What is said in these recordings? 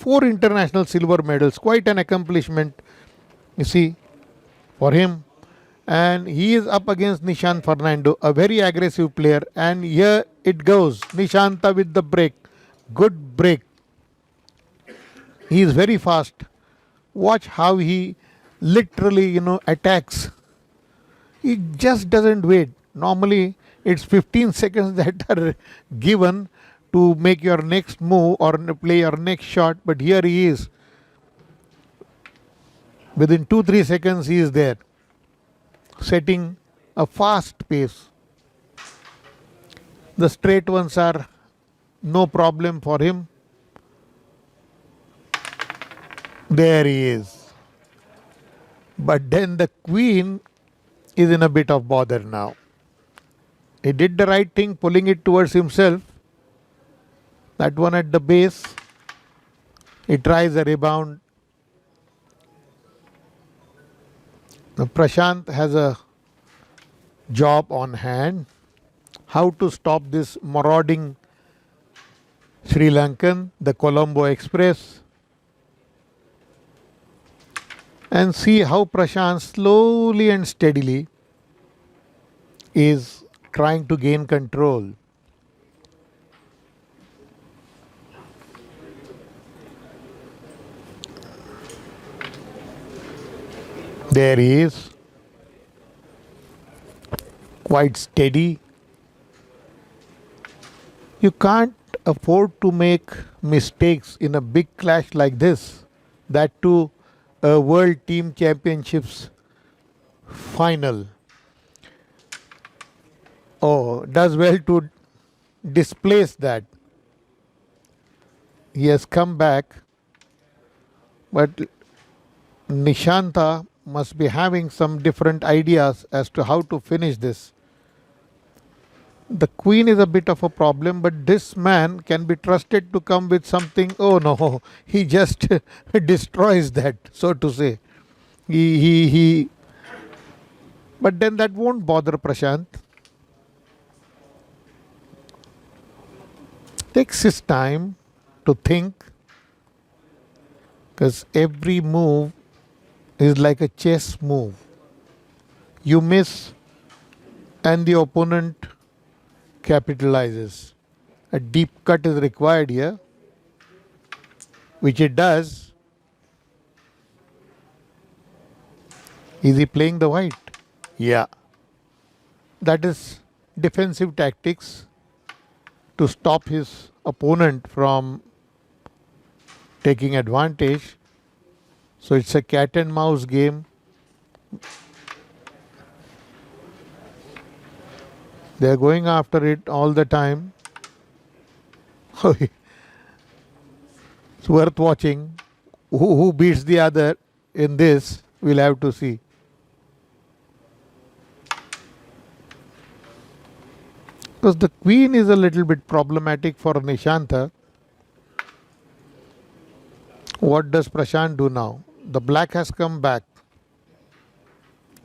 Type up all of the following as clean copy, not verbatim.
4 international silver medals. Quite an accomplishment, you see, for him. And he is up against Nishantha Fernando, a very aggressive player. And here it goes. Nishantha with the break. Good break. He is very fast. Watch how he literally, attacks. He just doesn't wait. Normally, it's 15 seconds that are given to make your next move or play your next shot. But here he is. Within 2-3 seconds, he is there, setting a fast pace. The straight ones are no problem for him. There he is. But then the queen is in a bit of bother now. He did the right thing, pulling it towards himself. That one at the base. He tries a rebound. Now Prasant has a job on hand. How to stop this marauding Sri Lankan, the Colombo Express. And see how Prasant slowly and steadily is trying to gain control. There he is, quite steady. You can't afford to make mistakes in a big clash like this, that too a World Team Championships final. Oh, does well to displace that. He has come back, but Nishantha must be having some different ideas as to how to finish this. The queen is a bit of a problem, but this man can be trusted to come with something. Oh no, he just destroys that, so to say. But then that won't bother Prasant. Takes his time to think, because every move is like a chess move. You miss and the opponent capitalizes. A deep cut is required here, which it does. Is he playing the white? Yeah. That is defensive tactics to stop his opponent from taking advantage. So it's a cat and mouse game. They are going after it all the time. It's worth watching. Who beats the other in this, we'll have to see. Because the queen is a little bit problematic for Nishantha. What does Prasant do now? The black has come back.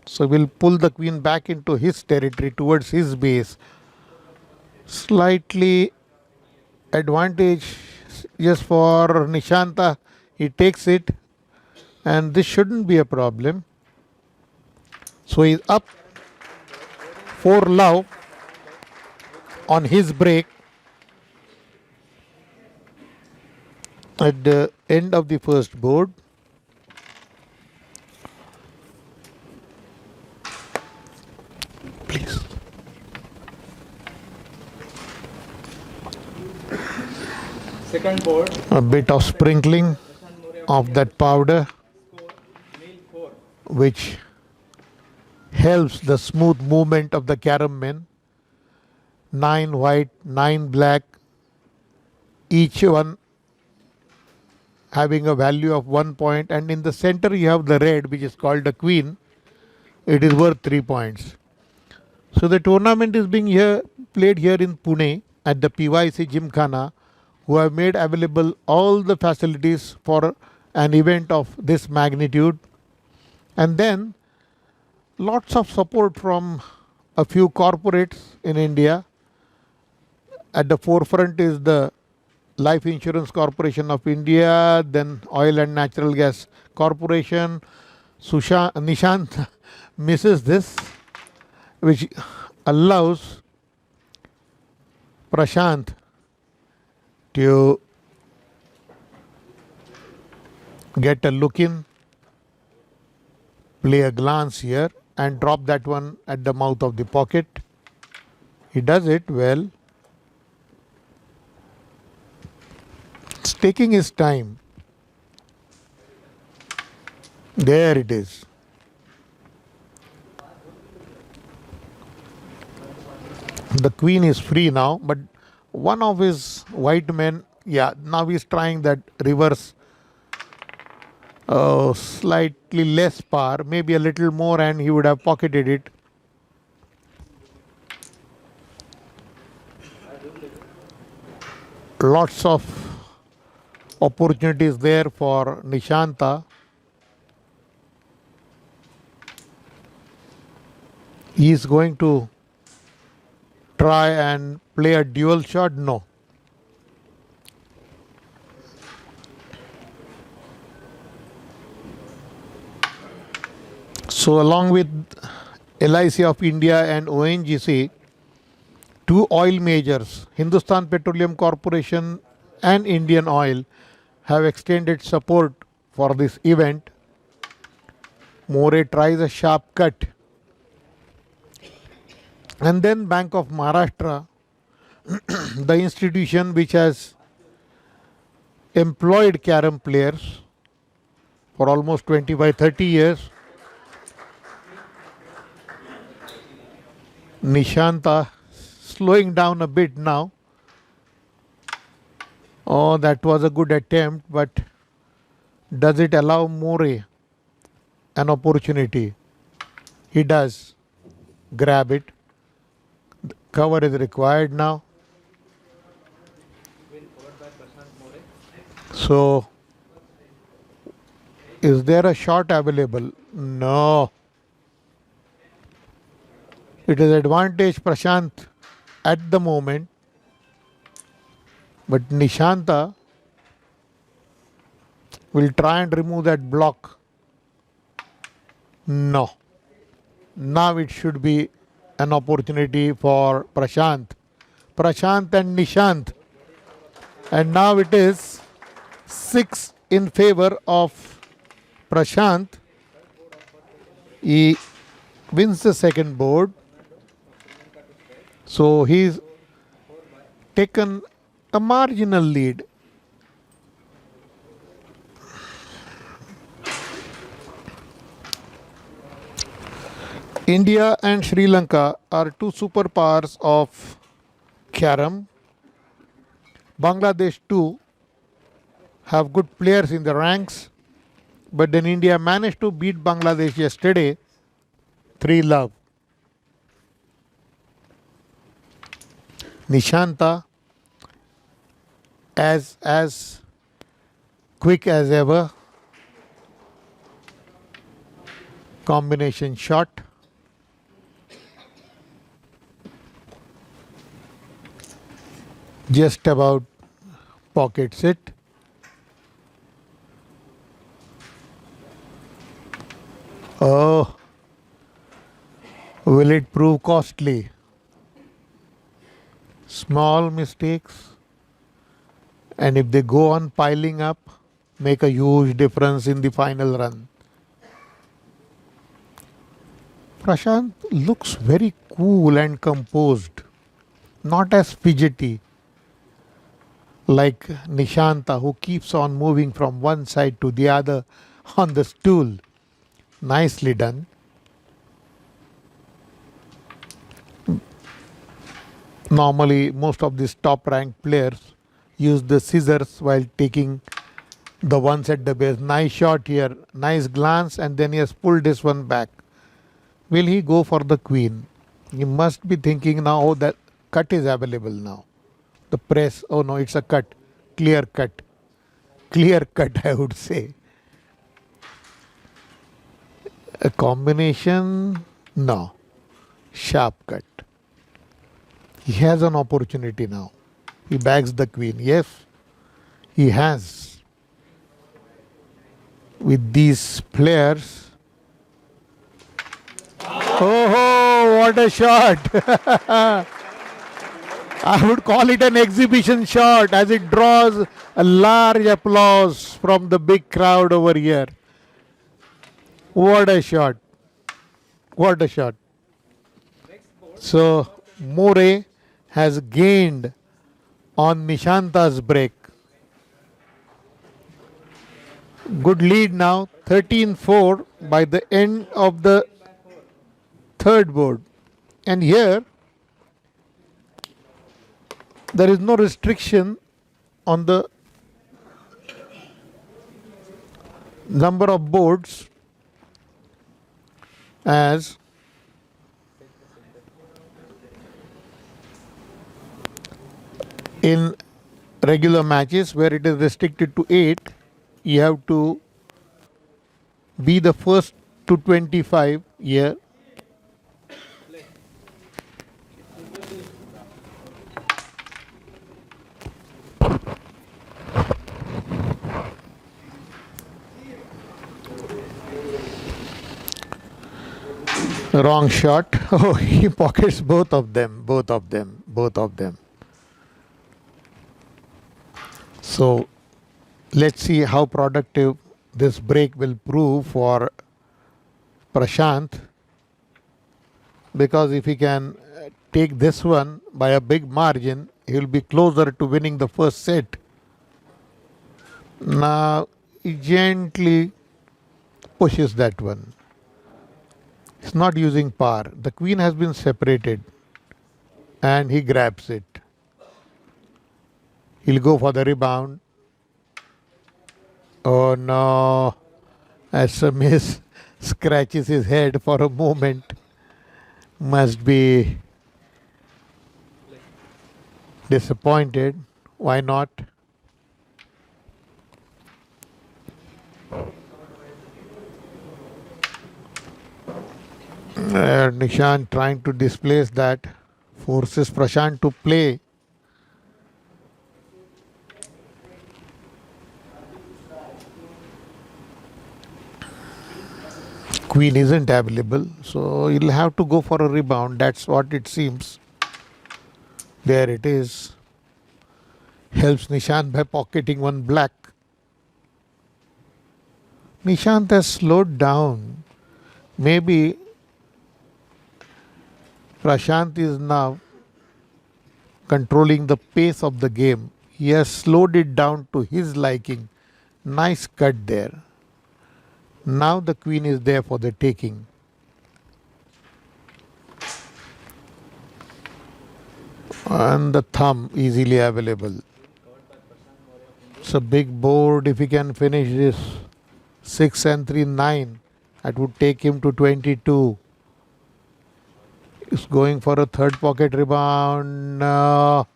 So we'll pull the queen back into his territory, towards his base. Slightly advantage just for Nishantha. He takes it, and this shouldn't be a problem. So he's up 4-love on his break at the end of the first board. Please. Second board. A bit of sprinkling of that powder, which helps the smooth movement of the Carrom men. 9 white, 9 black, each one having a value of 1 point, and in the center you have the red, which is called the queen. It is worth 3 points. So the tournament is being played here in Pune at the PYC Gymkhana, who have made available all the facilities for an event of this magnitude. And then lots of support from a few corporates in India. At the forefront is the Life Insurance Corporation of India, then Oil and Natural Gas Corporation. Nishant misses this, which allows Prasant to get a look in, play a glance here, and drop that one at the mouth of the pocket. He does it well. It's taking his time. There it is. The queen is free now, but one of his white men, now he's trying that reverse, slightly less par, maybe a little more, and he would have pocketed it. Lots of opportunities there for Nishantha. He is going to try and play a dual shot? No. So along with LIC of India and ONGC, two oil majors, Hindustan Petroleum Corporation and Indian Oil, have extended support for this event. More tries a sharp cut. And then Bank of Maharashtra, the institution which has employed Carrom players for almost 25-30 years. Nishantha slowing down a bit now. Oh, that was a good attempt, but does it allow More an opportunity? He does. Grab it. Cover is required now. So, is there a shot available? No. It is advantage Prasant at the moment. But Nishantha will try and remove that block. No. Now it should be an opportunity for Prasant. Prasant and Nishant. And now it is 6 in favor of Prasant. He wins the second board. So he's taken a marginal lead. India and Sri Lanka are two superpowers of Carrom. Bangladesh too have good players in the ranks, but then India managed to beat Bangladesh yesterday 3-love. Nishantha as quick as ever. Combination shot. Just about pockets it. Oh, will it prove costly? Small mistakes, and if they go on piling up, make a huge difference in the final run. Prasant looks very cool and composed, not as fidgety like Nishantha, who keeps on moving from one side to the other on the stool. Nicely done. Normally, most of these top ranked players use the scissors while taking the ones at the base. Nice shot here, nice glance, and then he has pulled this one back. Will he go for the queen? He must be thinking now, oh, that cut is available now. The press, oh no, it's a cut, clear cut. Clear cut, I would say. A combination, no. Sharp cut. He has an opportunity now. He bags the queen, yes. he has with these players. Oh, what a shot! I would call it an exhibition shot as it draws a large applause from the big crowd over here. What a shot! What a shot! So More has gained on Nishantha's break. Good lead now, 13-4 by the end of the third board. And here there is no restriction on the number of boards, as in regular matches where it is restricted to 8. You have to be the first to 25 here. Wrong shot. Oh, he pockets both of them, both of them, both of them. So let's see how productive this break will prove for Prasant, because if he can take this one by a big margin, he will be closer to winning the first set. Now he gently pushes that one. He's not using par. The queen has been separated and he grabs it. He'll go for the rebound. Oh no, as a miss, scratches his head for a moment. Must be disappointed. Why not? Nishant trying to displace that, forces Prashant to play. Queen isn't available, so he'll have to go for a rebound. That's what it seems. There it is. Helps Nishant by pocketing one black. Nishant has slowed down. Maybe Prashant is now controlling the pace of the game. He has slowed it down to his liking. Nice cut there. Now the queen is there for the taking. And the thumb easily available. It's a big board. If he can finish this 6 and 3, 9, that would take him to 22. He's going for a third pocket rebound.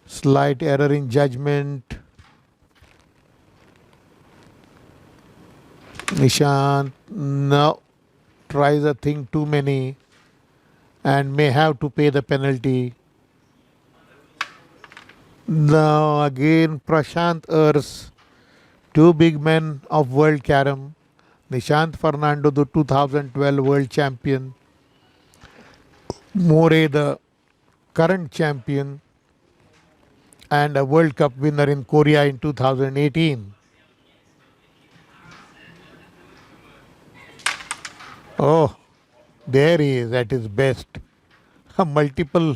Slight error in judgment. Nishant no, tries a thing too many and may have to pay the penalty. Now again Prasant errs. Two big men of World Carrom. Nishantha Fernando, the 2012 World Champion. More, the current champion and a World Cup winner in Korea in 2018. Oh, there he is at his best. A multiple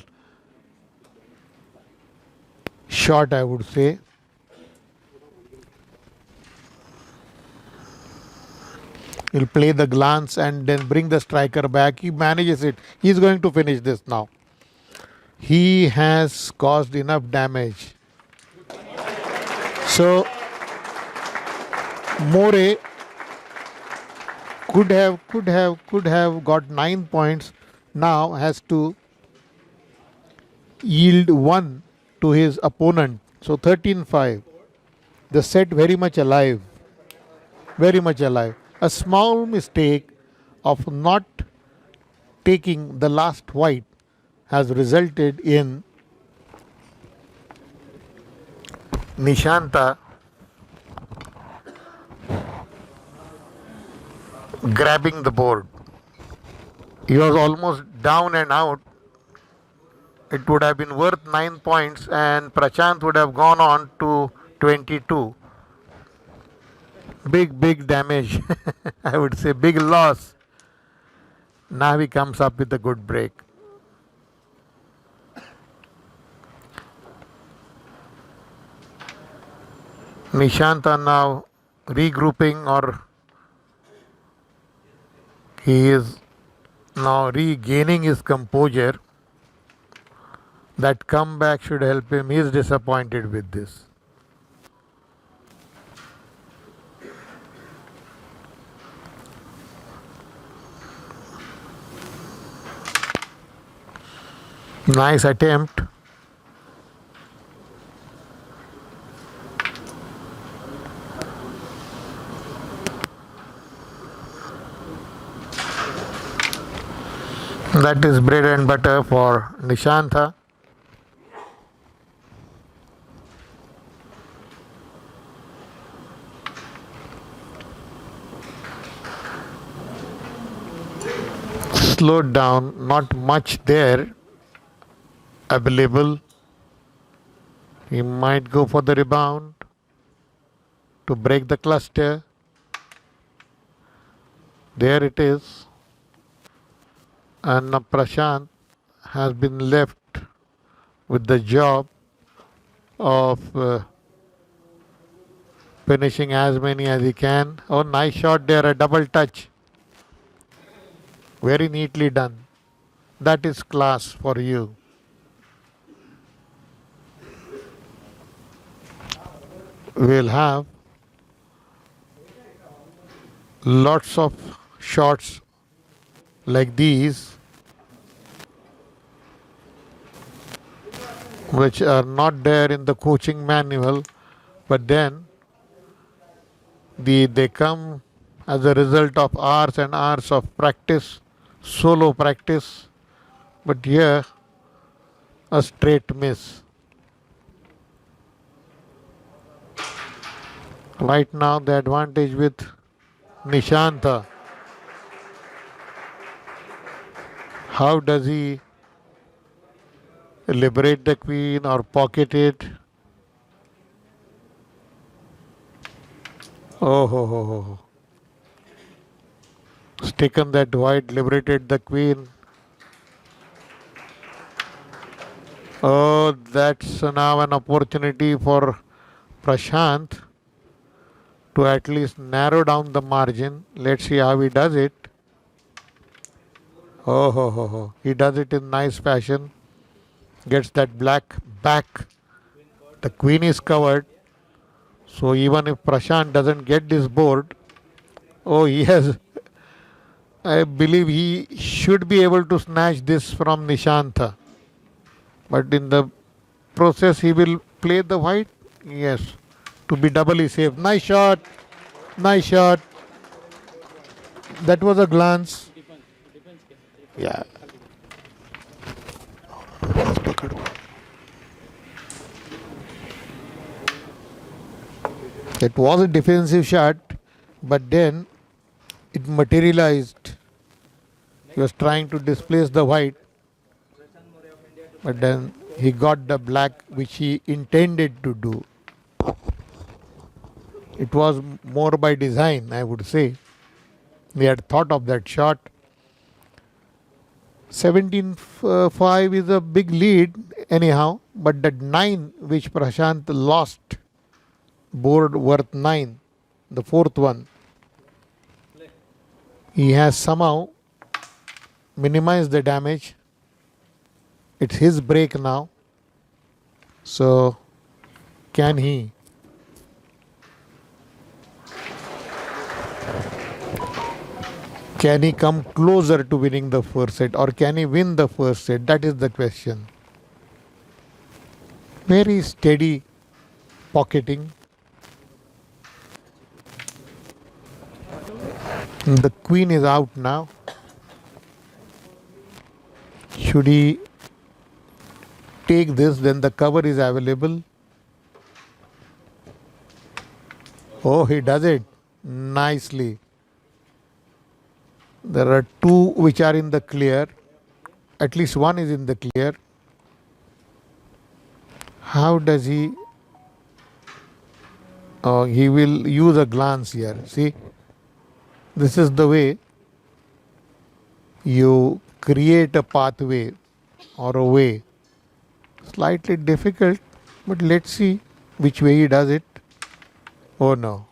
shot, I would say. He'll play the glance and then bring the striker back. He manages it. He's going to finish this now. He has caused enough damage. So More could have got 9 points. Now has to yield 1 to his opponent. So 13-5. The set very much alive. Very much alive. A small mistake of not taking the last white has resulted in Nishantha grabbing the board. He was almost down and out. It would have been worth 9 points and Prasant would have gone on to 22. Big damage. I would say big loss. Now he comes up with a good break. Nishantha now regrouping, or he is now regaining his composure. That comeback should help him. He is disappointed with this. Nice attempt. That is bread and butter for Nishantha. Slowed down, not much there available. He might go for the rebound to break the cluster. There it is. And Prasant has been left with the job of finishing as many as he can. Oh, nice shot there, a double touch. Very neatly done. That is class for you. We'll have lots of shots like these, which are not there in the coaching manual, but then they come as a result of hours and hours of practice, solo practice. But here, a straight miss. Right now, the advantage with Nishantha. How does he liberate the queen or pocket it? Oh, ho, ho, ho. Taken that white, liberated the queen. Oh, that's now an opportunity for Prasant to at least narrow down the margin. Let's see how he does it. Oh, ho, ho, ho. He does it in nice fashion. Gets that black back. The queen is covered. So even if Prasant doesn't get this board, oh, he has, I believe he should be able to snatch this from Nishantha. But in the process, he will play the white. Yes, to be doubly safe. Nice shot. Nice shot. That was a glance. Yeah. It was a defensive shot, but then it materialized. He was trying to displace the white, but then he got the black which he intended to do. It was more by design, I would say. He had thought of that shot. 17-5 is a big lead anyhow, but that 9 which Prasant lost, board worth 9, the fourth one, he has somehow minimized the damage. It's his break now. So can he? Can he come closer to winning the first set, or can he win the first set? That is the question. Very steady pocketing. The queen is out now. Should he take this, then the cover is available. Oh, he does it nicely. There are two which are in the clear. At least one is in the clear. How does he? Oh, he will use a glance here. See, this is the way you create a pathway or a way. Slightly difficult, but let's see which way he does it. Oh no,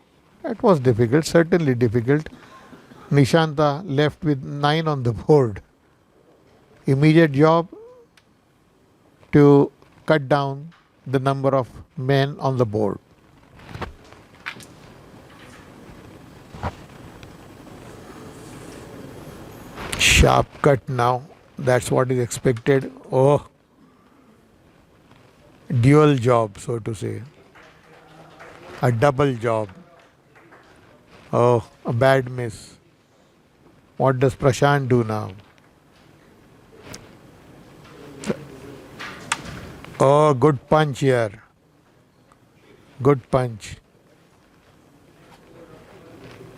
that was difficult, certainly difficult. Nishantha left with 9 on the board. Immediate job to cut down the number of men on the board. Sharp cut now. That's what is expected. Oh, dual job, so to say. A double job. Oh, a bad miss. What does Prasant do now? Oh, good punch here. Good punch.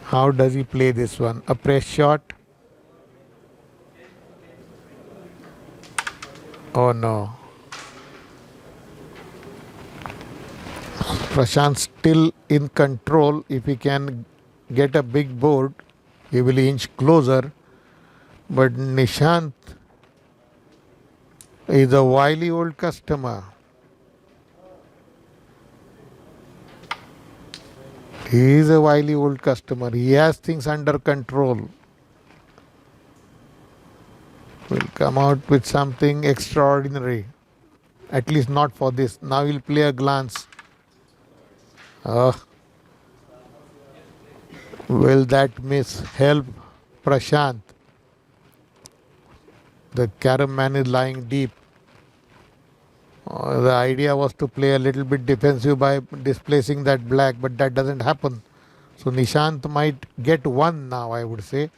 How does he play this one? A press shot? Oh no. Prashant still in control. If he can get a big board, he will inch closer. But Nishant is a wily old customer. He is a wily old customer. He has things under control. Will come out with something extraordinary. At least not for this. Now he'll play a glance. Will that miss help Prashant? The Carrom man is lying deep. The idea was to play a little bit defensive by displacing that black, but that doesn't happen. So Nishant might get one now, I would say,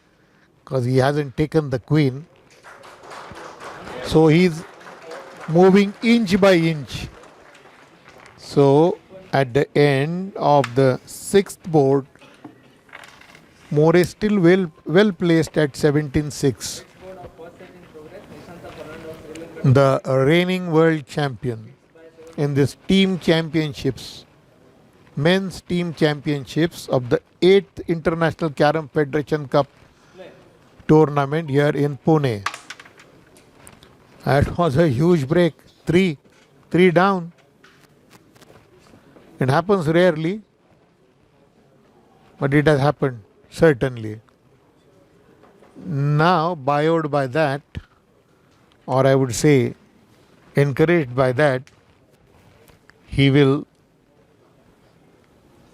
because he hasn't taken the queen. So he's moving inch by inch. So at the end of the 6th board, More is still well placed at 17-6. The reigning world champion in this team championships, men's team championships of the 8th International Carrom Federation Cup tournament here in Pune. That was a huge break. Three down. It happens rarely, but it has happened, certainly. Now, buoyed by that, or I would say encouraged by that, he will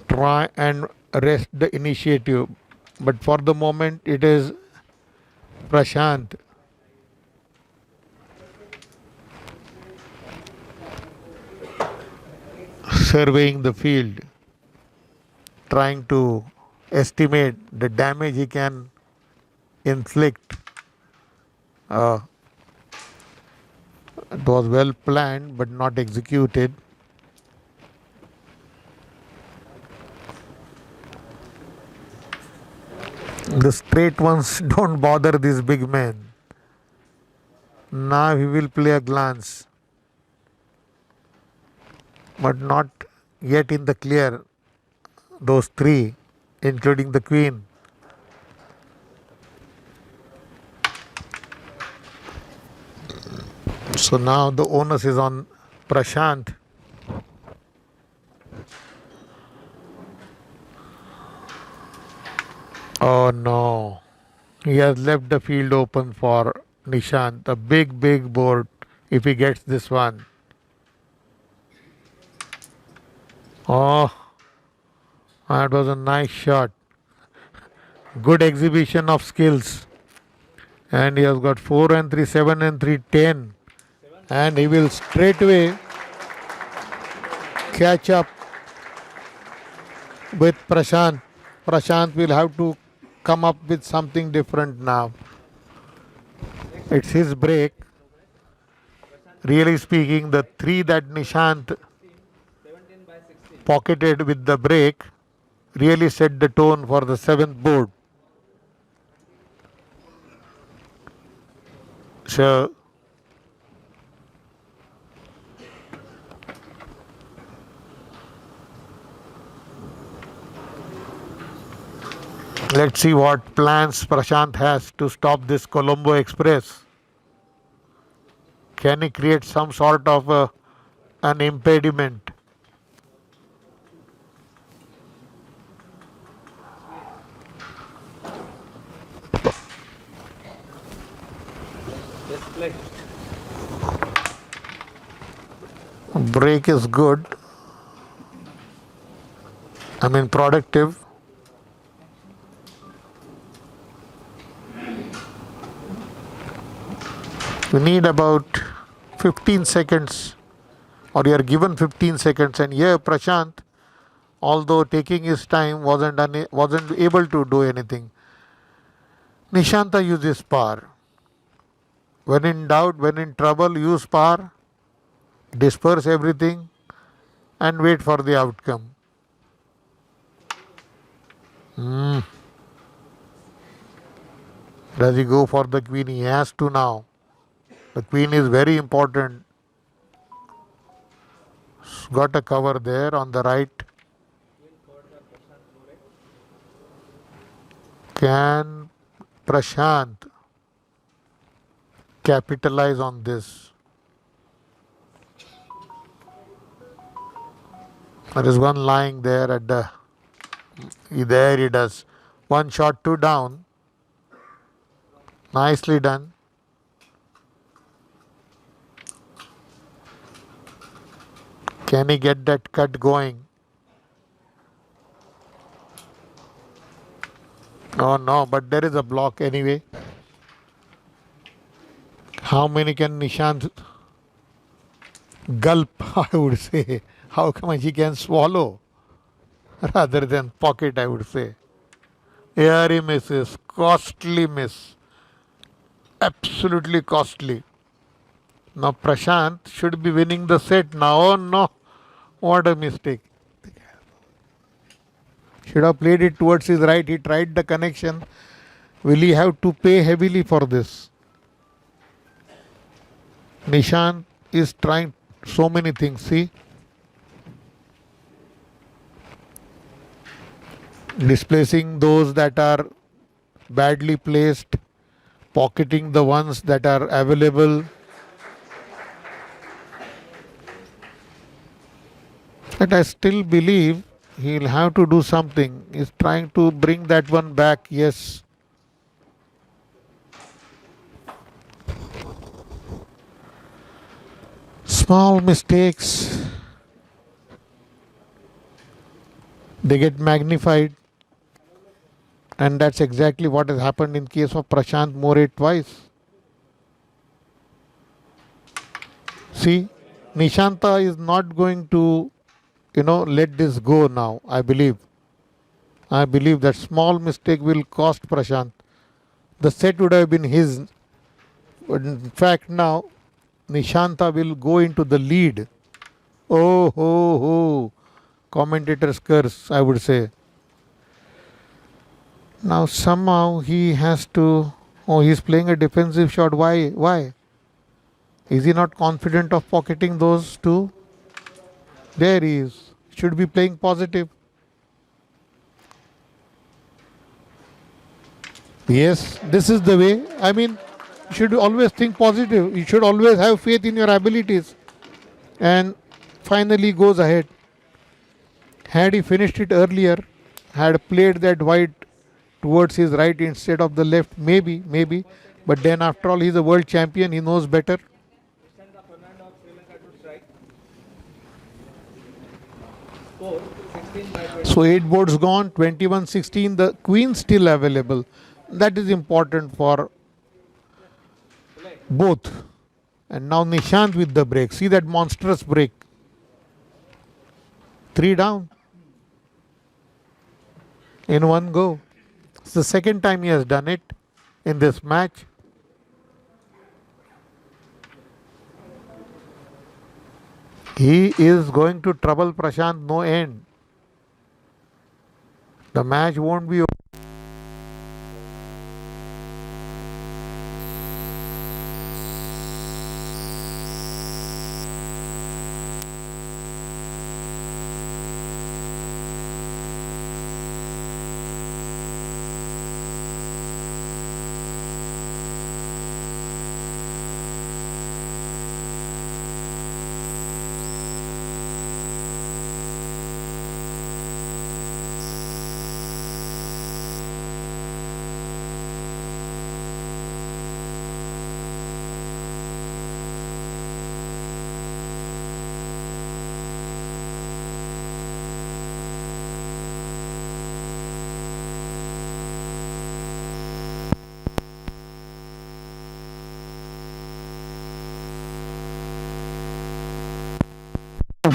try and wrest the initiative. But for the moment, it is Prashant surveying the field, trying to estimate the damage he can inflict. It was well planned but not executed. The straight ones don't bother this big man. Now he will play a glance, but not yet in the clear. Those 3, including the queen. So now the onus is on Prashant. Oh no. He has left the field open for Nishant. A big board if he gets this one. Oh, that was a nice shot. Good exhibition of skills. And he has got 4 and 3, 7 and 3, 10. And he will straightaway catch up with Prashant. Prashant will have to come up with something different now. It's his break. Really speaking, the 3 that Nishant pocketed with the break really set the tone for the seventh board. So let's see what plans Prashant has to stop this Colombo Express. Can he create some sort of an impediment? Just like Break is good. I mean, productive. We need about 15 seconds, or you are given 15 seconds, and here Prashant, although taking his time, wasn't able to do anything. Nishantha uses power. When in doubt, when in trouble, use power, disperse everything, and wait for the outcome. Does he go for the queen? He has to now. The queen is very important. Got a cover there on the right. Can Prashant capitalize on this? There is one lying there at the. There he does. One shot, two down. Nicely done. Can he get that cut going? Oh no, but there is a block anyway. How many can Nishant gulp, I would say? How much he can swallow rather than pocket, I would say. Here he misses. Costly miss. Absolutely costly. Now Prashant should be winning the set now. Oh no, what a mistake. Should have played it towards his right. He tried the connection. Will he have to pay heavily for this? Nishant is trying so many things. See? Displacing those that are badly placed, pocketing the ones that are available. But I still believe he'll have to do something. He's trying to bring that one back. Yes. Small mistakes, they get magnified, and that's exactly what has happened in case of Prashant More twice. See, Nishantha is not going to, let this go now, I believe. I believe that small mistake will cost Prashant. The set would have been his. But in fact, now Nishantha will go into the lead. Oh, ho, ho. Commentator's curse, I would say. Now somehow he has to. Oh, he's playing a defensive shot. Why? Why? Is he not confident of pocketing those two? There he is. Should be playing positive. Yes, this is the way. I mean, you should always think positive. You should always have faith in your abilities. And finally goes ahead. Had he finished it earlier, had played that white towards his right instead of the left, maybe. But then after all, he's a world champion. He knows better. Nishantha Fernando of Srilanka to strike. Score 16 by 20. So 8 boards gone, 21-16. The queen still available. That is important for both. And now Nishant with the break. See that monstrous break. 3 down in one go. It's the second time he has done it in this match. He is going to trouble Prashant no end. The match won't be over.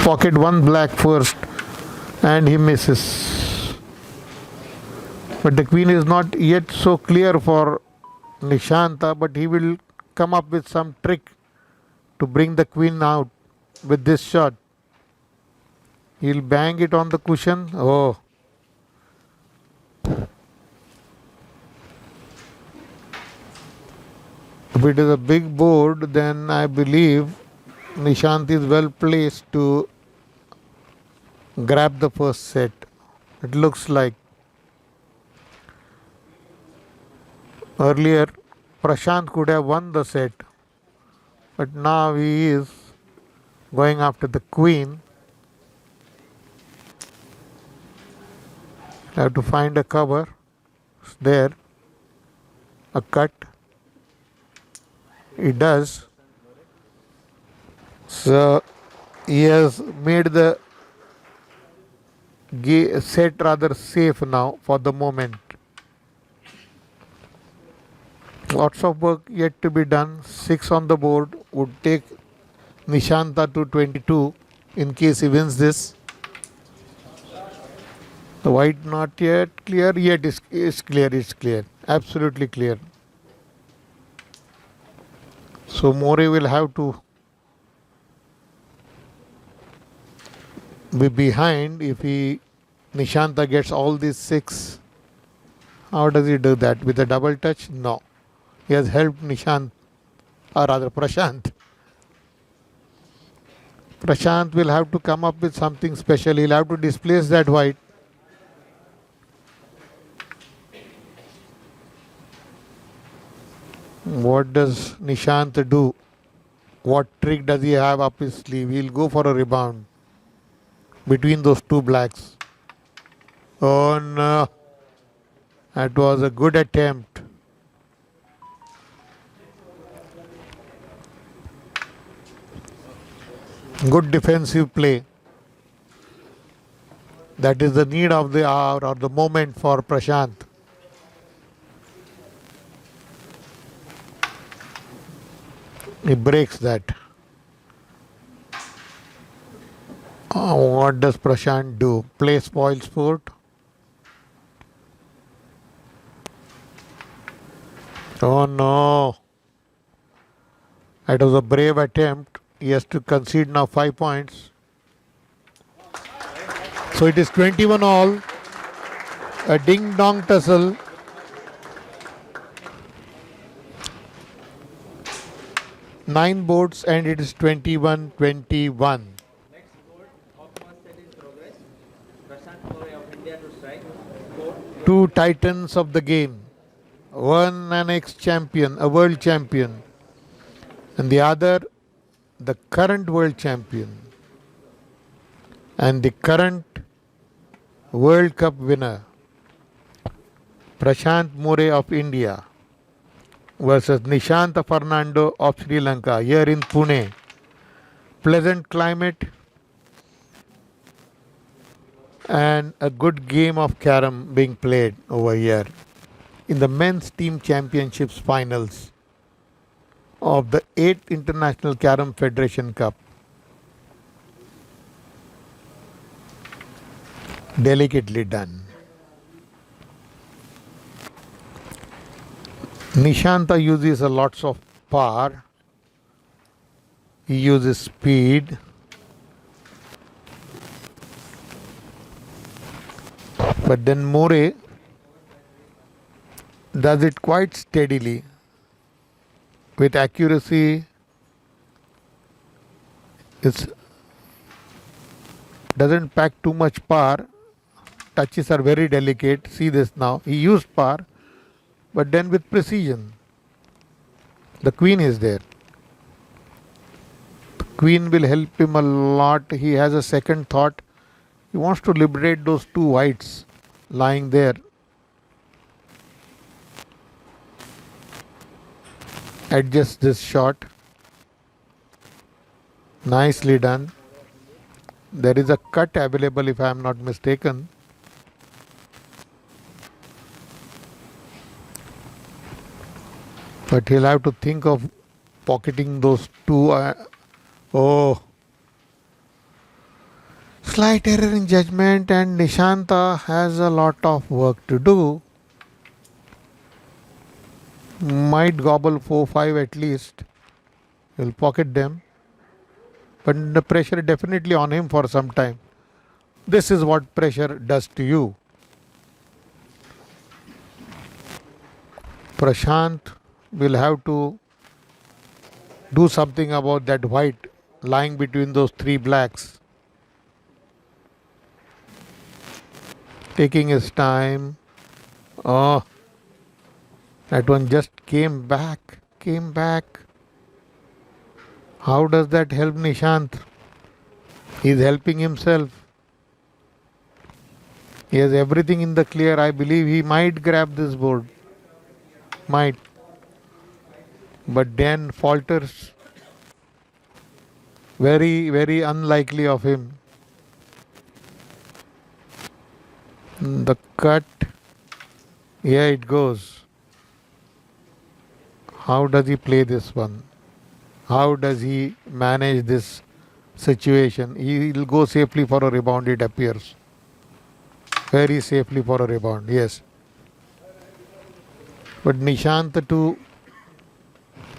Pocket one black first and he misses. But the queen is not yet so clear for Nishantha, but he will come up with some trick to bring the queen out with this shot. He'll bang it on the cushion. Oh. If it is a big board, then I believe Nishant is well placed to grab the first set. It looks like earlier Prasant could have won the set, but now he is going after the queen. Have to find a cover. It's there. A cut. He does. So he has made the set rather safe now for the moment. Lots of work yet to be done. 6 on the board would take Nishantha to 22 in case he wins this. The white not yet clear, yet is clear, it's clear, absolutely clear. So More will have to be behind if Nishantha gets all these 6. How does he do that? With a double touch? No. He has helped Nishant, or rather Prashant. Prashant will have to come up with something special. He'll have to displace that white. What does Nishant do? What trick does he have up his sleeve? He'll go for a rebound between those two blacks. Oh no. That was a good attempt. Good defensive play. That is the need of the hour or the moment for Prashant. He breaks that. What does Prashant do? Play spoil sport? Oh no. That was a brave attempt. He has to concede now 5 points. So it is 21 all. A ding dong tussle. Nine boards and it is 21-21. Next board of first set in progress. Prasant of India to strike. Score Two titans of the game. One an ex-champion, a world champion. And the other, the current world champion. And the current World Cup winner. Prasant More of India versus Nishantha Fernando of Sri Lanka here in Pune. Pleasant climate and a good game of Carrom being played over here in the men's team championships finals of the 8th International Carrom Federation Cup. Delicately done. Nishantha uses a lots of power. He uses speed. But then More does it quite steadily with accuracy. It doesn't pack too much power. Touches are very delicate. See this now. He used power, but then with precision. The queen is there. The queen will help him a lot. He has a second thought. He wants to liberate those two whites lying there. Adjust this shot. Nicely done. There is a cut available if I am not mistaken. But he'll have to think of pocketing those two. Oh. Slight error in judgment, and Nishantha has a lot of work to do. Might gobble 4-5 at least. He'll pocket them. But the pressure definitely on him for some time. This is what pressure does to you. Prasant will have to do something about that white lying between those three blacks. Taking his time. Oh, that one just came back. How does that help Nishant? He's helping himself. He has everything in the clear. I believe he might grab this board. Might. But then falters. Very, very unlikely of him. The cut. Here it goes. How does he play this one? How does he manage this situation? He will go safely for a rebound, it appears. Very safely for a rebound, yes. But Nishantha too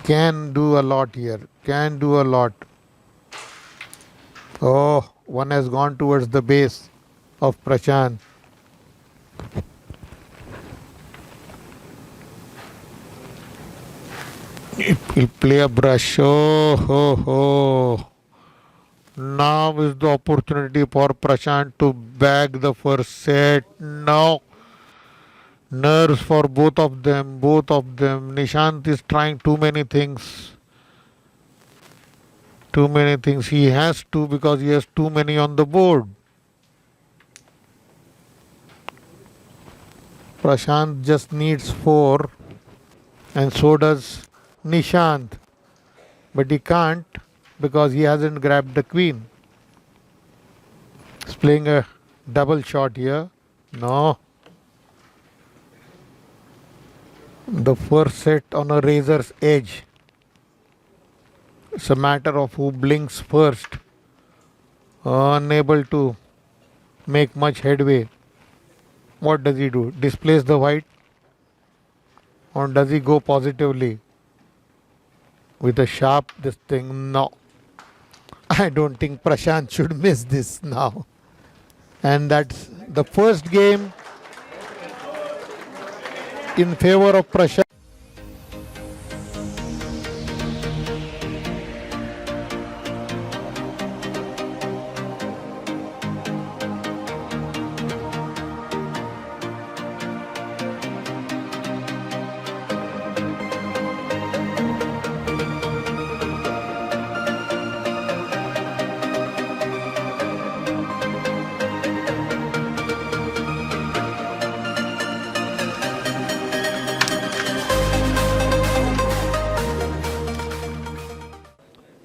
can do a lot here. Can do a lot. Oh, one has gone towards the base of Prasant. He'll play a brush. Oh. Now is the opportunity for Prasant to bag the first set. Now, nerves for both of them. Nishant is trying too many things. He has to because he has too many on the board. Prasant just needs 4, and so does Nishant. But he can't because he hasn't grabbed the queen. He's playing a double shot here. No. The first set on a razor's edge. It's a matter of who blinks first. Unable to make much headway. What does he do? Displace the white? Or does he go positively? With a sharp this thing? No. I don't think Prasant should miss this now. And that's the first game in favor of Prasant.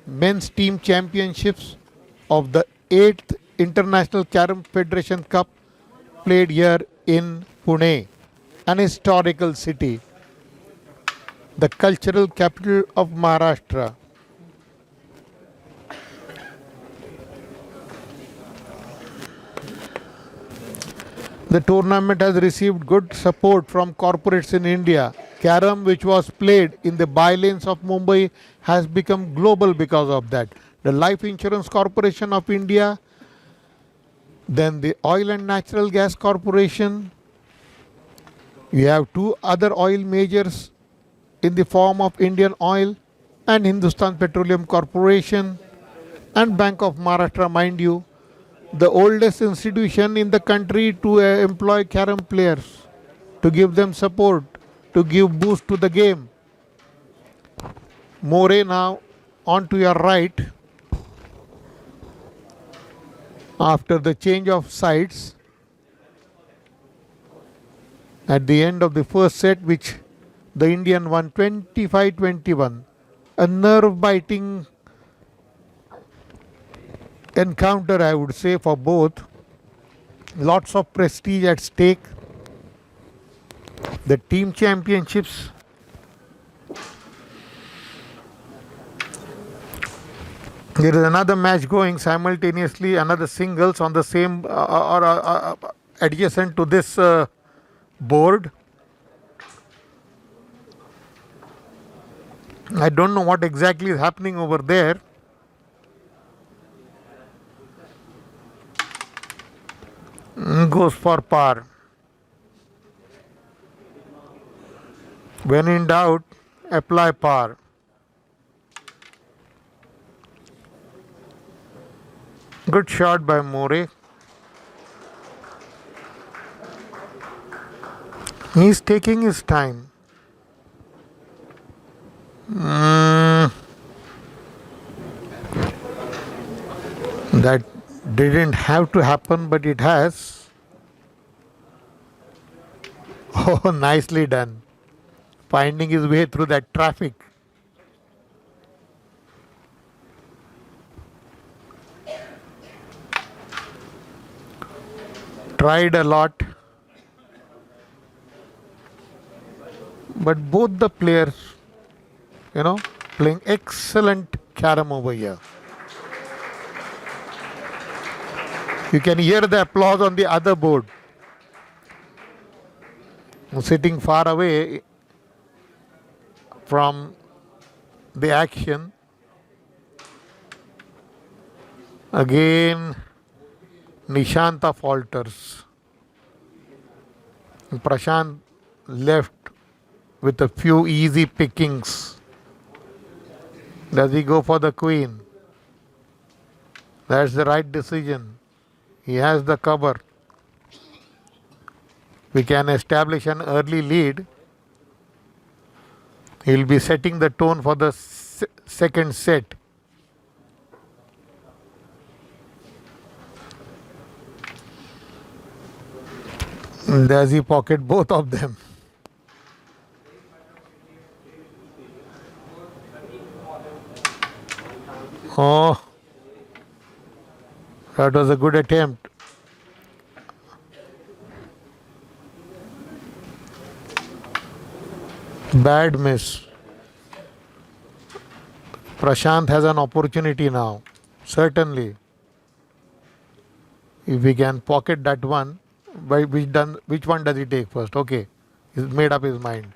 Men's team championships of the 8th International Carrom Federation Cup played here in Pune, an historical city, the cultural capital of Maharashtra. The tournament has received good support from corporates in India. Carrom, which was played in the bylanes of Mumbai, has become global because of that. The Life Insurance Corporation of India Then the Oil and Natural Gas Corporation. You have two other oil majors in the form of Indian Oil and Hindustan Petroleum Corporation and Bank of Maharashtra, mind you, the oldest institution in the country to employ carom players, to give them support, to give boost to the game. More now on to your right. After the change of sides at the end of the first set, which the Indian won 25-21, a nerve-biting encounter, I would say, for both. Lots of prestige at stake. The team championships. There is another match going simultaneously, another singles on the same or adjacent to this board. I don't know what exactly is happening over there. Goes for par. When in doubt, apply par. Good shot by More. He's taking his time. That didn't have to happen, but it has. Oh, nicely done. Finding his way through that traffic. Tried a lot. But both the players, playing excellent carom over here. You can hear the applause on the other board. Sitting far away from the action. Again, Nishantha falters. Prasant left with a few easy pickings. Does he go for the queen? That's the right decision. He has the cover. We can establish an early lead. He'll be setting the tone for the second set. Does he pocket both of them? Oh, that was a good attempt. Bad miss. Prasant has an opportunity now. Certainly. If we can pocket that one, which one does he take first? Okay. He's made up his mind.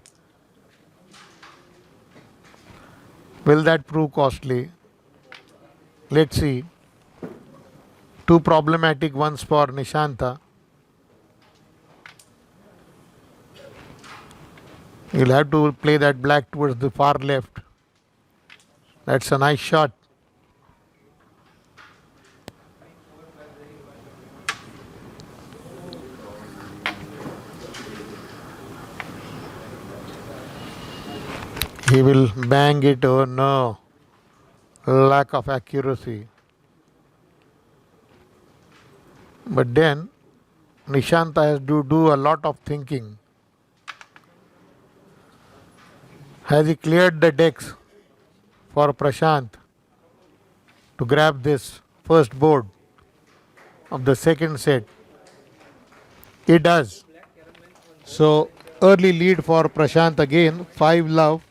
Will that prove costly? Let's see. Two problematic ones for Nishantha. You'll have to play that black towards the far left. That's a nice shot. He will bang it. Oh no. Lack of accuracy. But then Nishantha has to do a lot of thinking. Has he cleared the decks for Prasant to grab this first board of the second set? He does. So early lead for Prasant again, 5-love.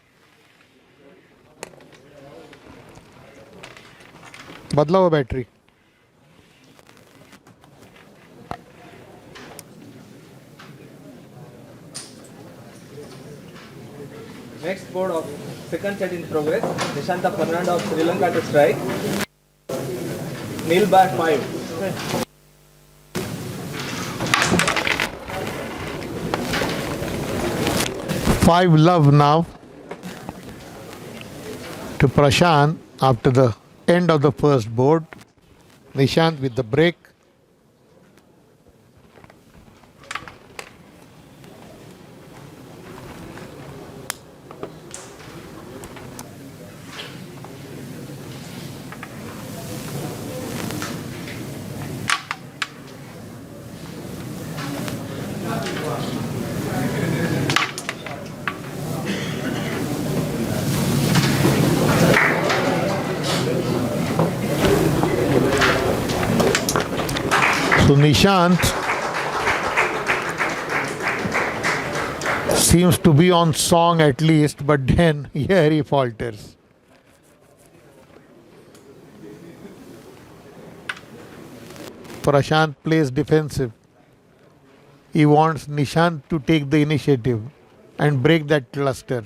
बदलाओ battery. Next board of second set in progress. Nishantha Fernando of Sri Lanka to strike. Nil by 5. 5 love now to Prashant after the end of the first board. Nishant with the break. So Nishant seems to be on song at least, but then here he falters. Prashant plays defensive. He wants Nishant to take the initiative and break that cluster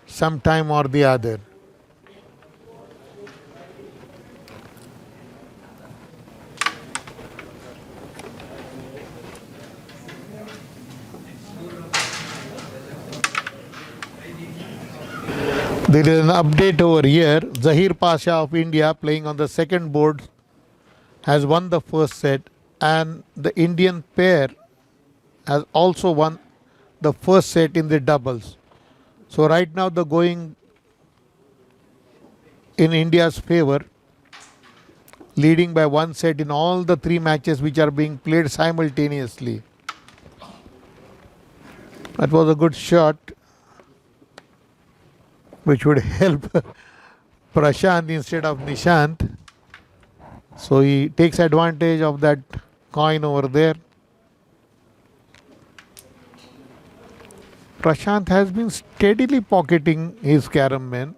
sometime or the other. There is an update over here. Zahir Pasha of India, playing on the second board, has won the first set, and the Indian pair has also won the first set in the doubles. So right now the going in India's favor, leading by 1 set in all the 3 matches which are being played simultaneously. That was a good shot, which would help Prashant instead of Nishant. So he takes advantage of that coin over there. Prashant has been steadily pocketing his Carrom men.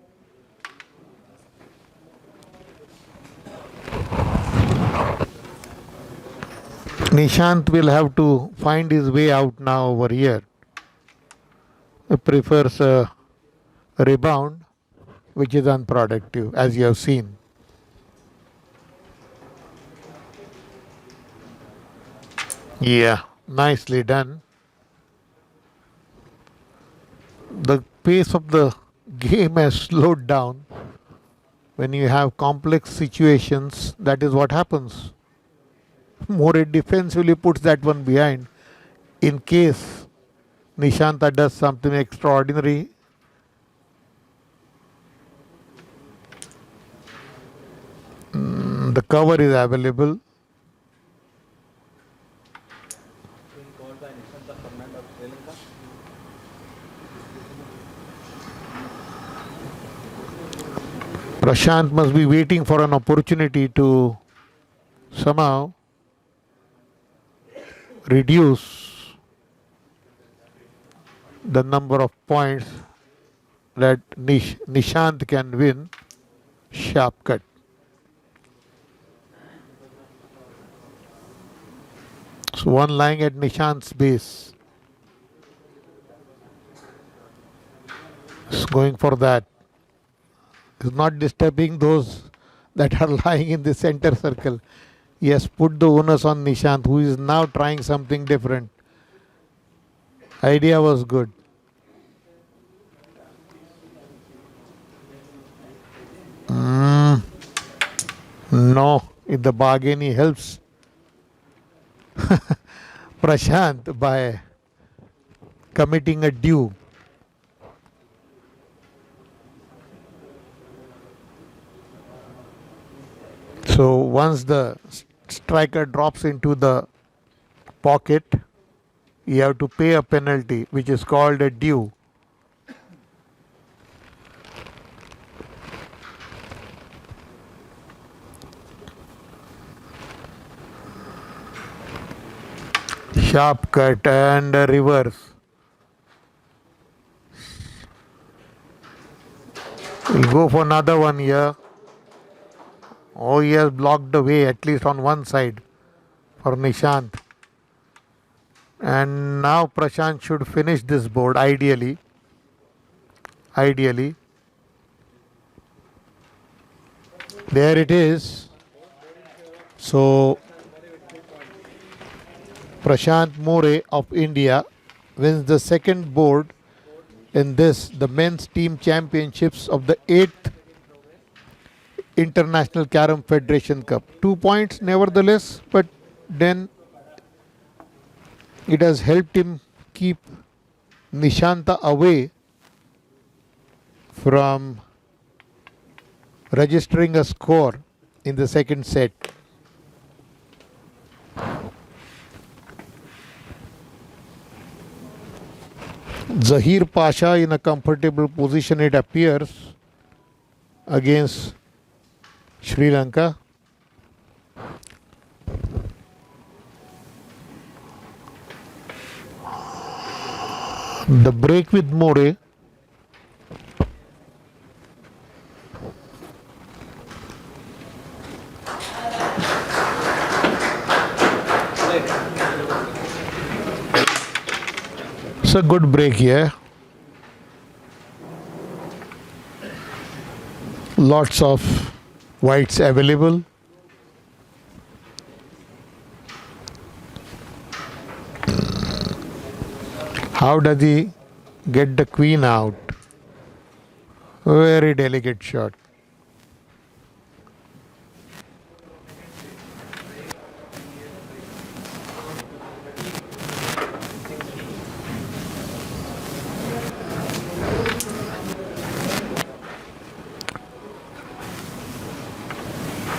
Nishant will have to find his way out now over here. He prefers a rebound, which is unproductive, as you have seen. Yeah, nicely done. The pace of the game has slowed down. When you have complex situations, that is what happens. More defensively puts that one behind. In case Nishantha does something extraordinary, the cover is available. Being called by Nishantha Fernando of Sri Lanka. Prashant must be waiting for an opportunity to somehow reduce the number of points that Nishant can win. Sharp cut. So one lying at Nishant's base. Is going for that. Is not disturbing those that are lying in the center circle. He has put the onus on Nishant, who is now trying something different. Idea was good. No, in the bargain he helps Prashant by committing a due. So once the striker drops into the pocket, you have to pay a penalty, which is called a due. Sharp cut and a reverse. We'll go for another one here. Oh, he has blocked the way, at least on one side, for Nishant. And now Prashant should finish this board, ideally. Ideally. There it is. So Prashant More of India wins the second board in this, the men's team championships of the 8th International Carrom Federation Cup. 2 points nevertheless, but then it has helped him keep Nishantha away from registering a score in the second set. Zahir Pasha in a comfortable position, it appears, against Sri Lanka. The break with More. It's a good break here. Lots of whites available. How does he get the queen out? Very delicate shot.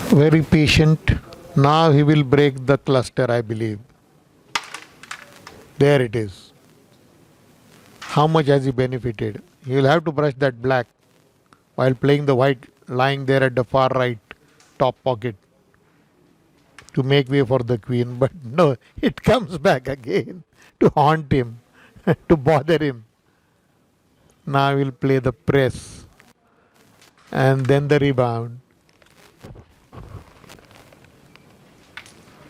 Very patient. Now he will break the cluster, I believe. There it is. How much has he benefited? He will have to brush that black while playing the white lying there at the far right top pocket to make way for the queen. But no, it comes back again to haunt him, to bother him. Now he will play the press and then the rebound.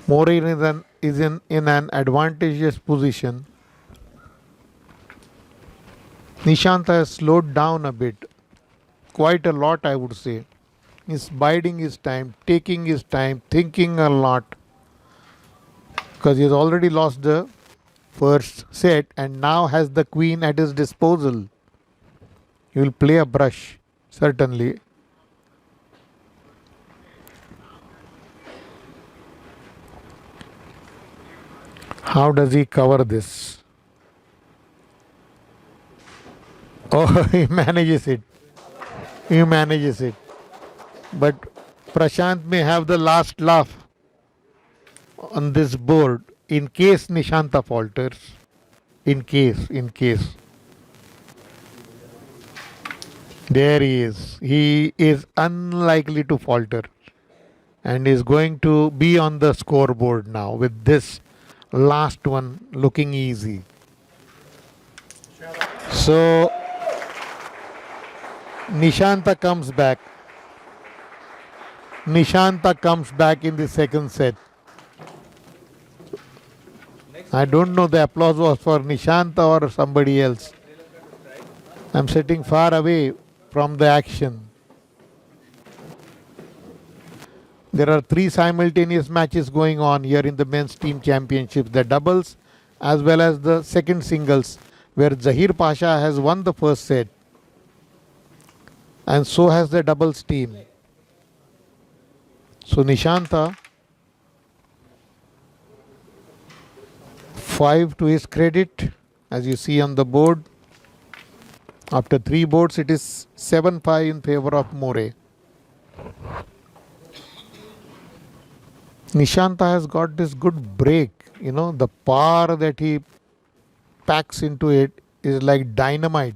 Morin is in an advantageous position. Nishantha has slowed down a bit, quite a lot, I would say. He's biding his time, taking his time, thinking a lot, because he has already lost the first set and now has the queen at his disposal. He will play a brush, certainly. How does he cover this? Oh, he manages it. He manages it. But Prasant may have the last laugh on this board in case Nishantha falters. In case. There he is. He is unlikely to falter and is going to be on the scoreboard now with this last one looking easy. So Nishantha comes back. Nishantha comes back in the second set. I don't know the applause was for Nishantha or somebody else. I'm sitting far away from the action. There are 3 simultaneous matches going on here in the men's team championships, the doubles as well as the second singles, where Zahir Pasha has won the first set and so has the doubles team. So Nishantha, 5 to his credit, as you see on the board. After 3 boards, it is 7-5 in favor of More. Nishantha has got this good break. You know, the power that he packs into it is like dynamite.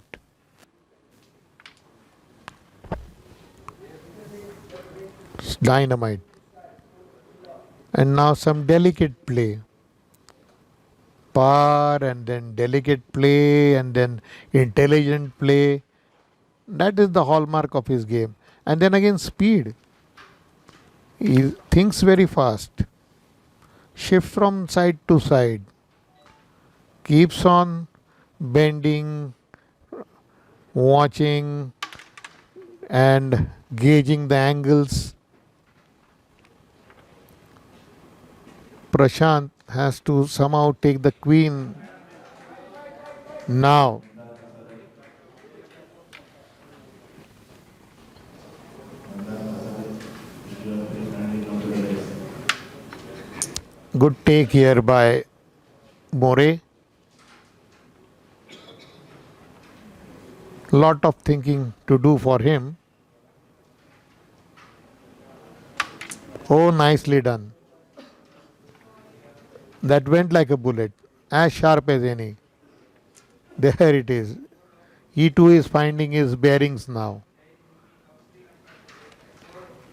It's dynamite. And now some delicate play. Power and then delicate play and then intelligent play. That is the hallmark of his game. And then again speed. He thinks very fast. Shifts from side to side. Keeps on bending, watching and gauging the angles. Prasant has to somehow take the queen now. Good take here by More. Lot of thinking to do for him. Oh, nicely done. That went like a bullet, as sharp as any. There it is. He too is finding his bearings now.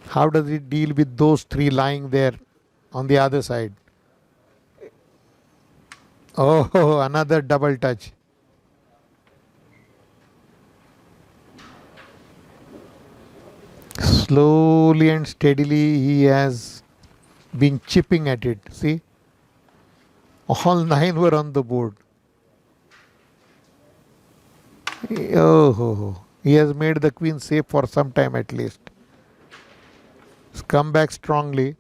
How does he deal with those three lying there on the other side? Oh, another double touch. Slowly and steadily he has been chipping at it. See? All nine were on the board. Oh, he has made the queen safe for some time at least. He's come back strongly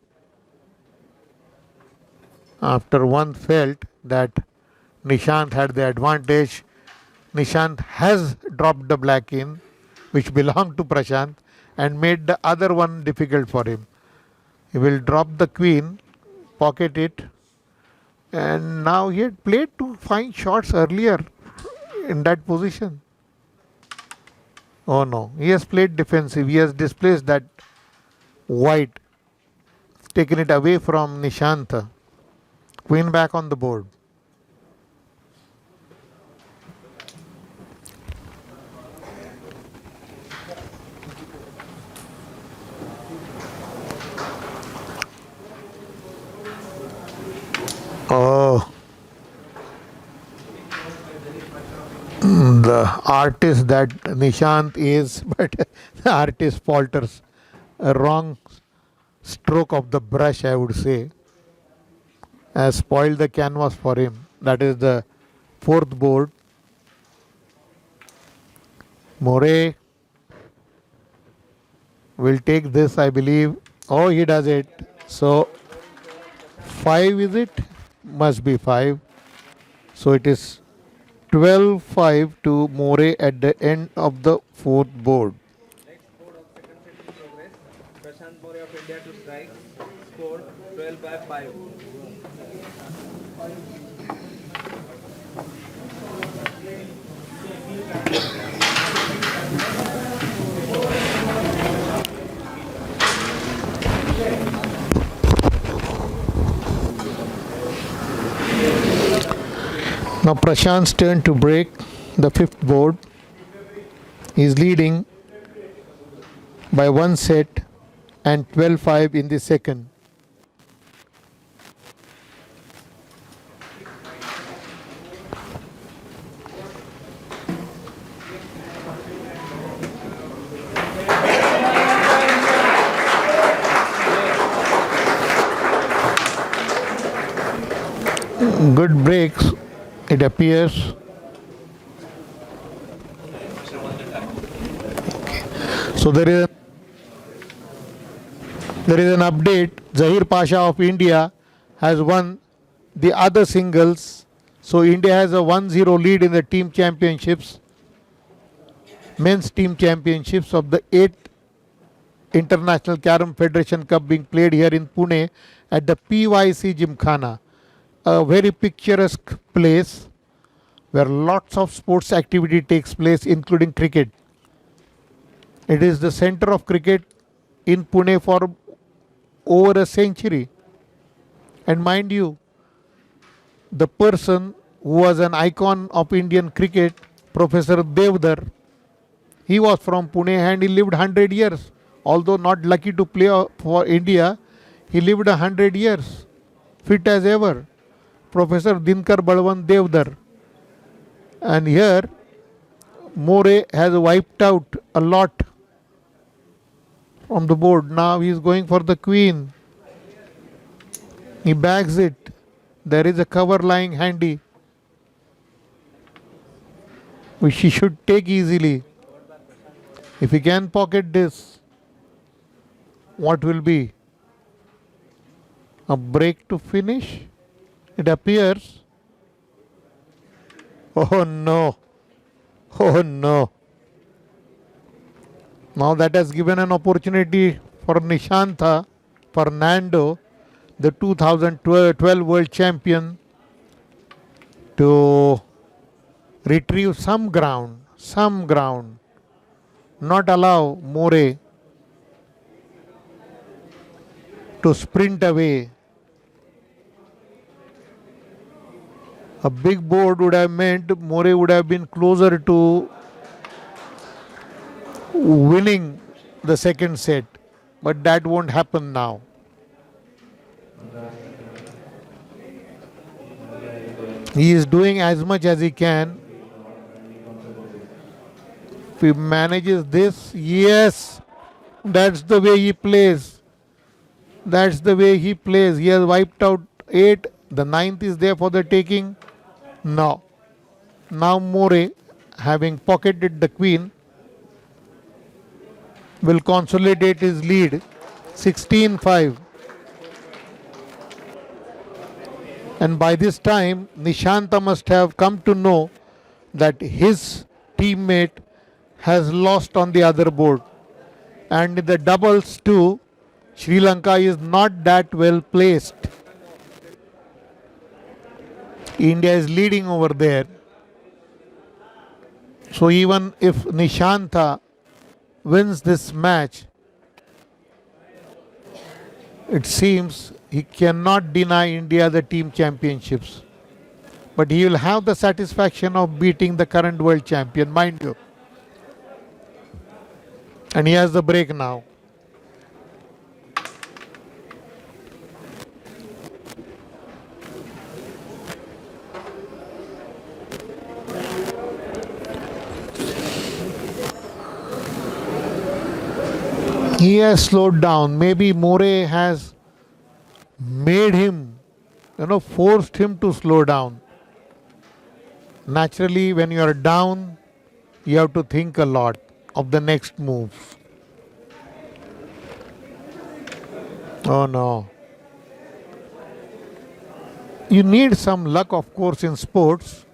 after one felt that Nishant had the advantage. Nishant has dropped the black in, which belonged to Prashant, and made the other one difficult for him. He will drop the queen, pocket it, and now he had played two fine shots earlier in that position. Oh no, he has played defensive. He has displaced that white, taken it away from Nishantha. Queen back on the board. Oh, the artist that Nishant is, but the artist falters. A wrong stroke of the brush, I would say, has spoiled the canvas for him. That is the fourth board. More will take this, I believe. Oh, he does it. So, 5 is it? Must be 5. So, it is 12-5 to More at the end of the fourth board. Next board of second set in progress. Prasant More of India to strike. Score 12 by 5. Now Prashant's turn to break the fifth board. He's leading by one set and 12-5 in the second. Good breaks, it appears. So there is an update. Zahir Pasha of India has won the other singles. So India has a 1-0 lead in the team championships, men's team championships of the 8th International Carrom Federation Cup being played here in Pune at the PYC Gymkhana. A very picturesque place where lots of sports activity takes place, including cricket. It is the center of cricket in Pune for over a century. And mind you, the person who was an icon of Indian cricket, Professor Devdar, he was from Pune and he lived 100 years. Although not lucky to play for India, he lived 100 years, fit as ever. Professor Dinkar Balwan Devdar. And here, More has wiped out a lot from the board. Now he is going for the queen. He bags it. There is a cover lying handy, which he should take easily. If he can pocket this, what will be? A break to finish? It appears. Oh no. Oh no. Now that has given an opportunity for Nishantha Fernando the 2012 world champion, to retrieve some ground, not allow More to sprint away. A big board would have meant More would have been closer to winning the second set, but that won't happen now. He is doing as much as he can. If he manages this, yes, that's the way he plays. That's the way he plays. He has wiped out 8. The ninth is there for the taking. No. Now More, having pocketed the queen, will consolidate his lead 16-5. And by this time, Nishantha must have come to know that his teammate has lost on the other board. And in the doubles too, Sri Lanka is not that well placed. India is leading over there. So even if Nishantha wins this match, it seems he cannot deny India the team championships. But he will have the satisfaction of beating the current world champion, mind you. And he has the break now. He has slowed down. Maybe More has made him, forced him to slow down. Naturally, when you are down, you have to think a lot of the next move. Oh no. You need some luck, of course, in sports,